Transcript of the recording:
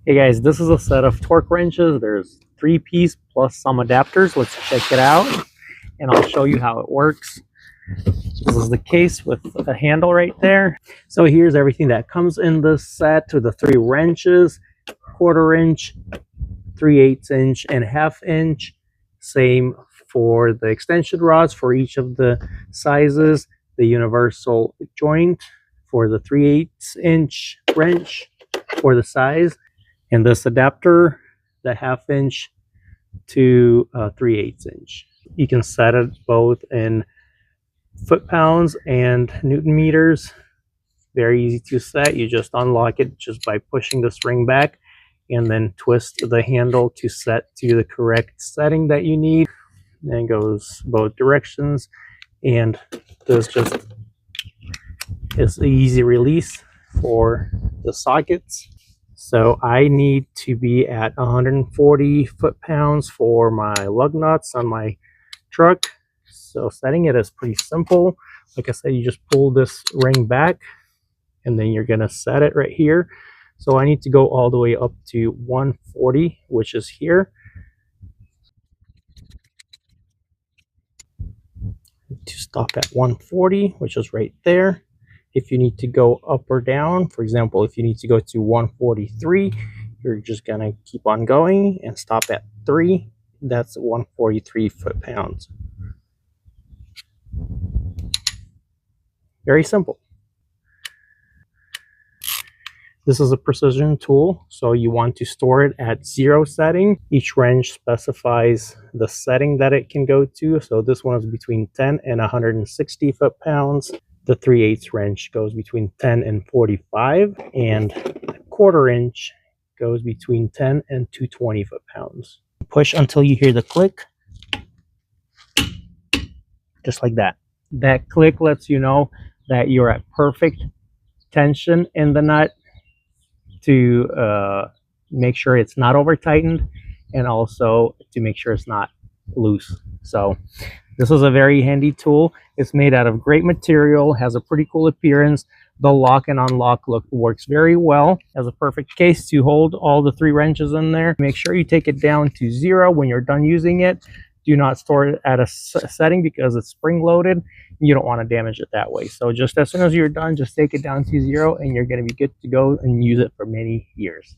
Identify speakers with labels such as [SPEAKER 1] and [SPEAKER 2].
[SPEAKER 1] Hey guys, this is a set of torque wrenches. There's 3-piece plus some adapters. Let's check it out and I'll show you how it works. This is the case with the handle right there. So here's everything that comes in this set with the 3 wrenches, 1/4 inch, 3/8 inch, and 1/2 inch. Same for the extension rods for each of the sizes, the universal joint for the 3/8 inch wrench for the size, and this adapter, the 1/2 inch to 3/8 inch. You can set it both in foot-pounds and Newton meters. Very easy to set. You just unlock it just by pushing the string back and then twist the handle to set to the correct setting that you need. And it goes both directions, and this just is an easy release for the sockets. So I need to be at 140 foot-pounds for my lug nuts on my truck. So setting it is pretty simple. Like I said, you just pull this ring back and then you're gonna set it right here. So I need to go all the way up to 140, which is here. To stop at 140, which is right there. If you need to go up or down, for example, if you need to go to 143, you're just gonna keep on going and stop at 3. That's 143 foot-pounds. Very simple. This is a precision tool, so you want to store it at 0 setting. Each wrench specifies the setting that it can go to. So this one is between 10 and 160 foot-pounds. The 3/8 wrench goes between 10 and 45, and the 1/4 inch goes between 10 and 220 foot-pounds. Push until you hear the click, just like that. That click lets you know that you're at perfect tension in the nut to make sure it's not over tightened, and also to make sure it's not loose. So this is a very handy tool. It's made out of great material, has a pretty cool appearance. The lock and unlock works very well. Has a perfect case to hold all the 3 wrenches in there. Make sure you take it down to 0 when you're done using it. Do not store it at a setting because it's spring loaded. You don't want to damage it that way. So just as soon as you're done, just take it down to 0 and you're going to be good to go and use it for many years.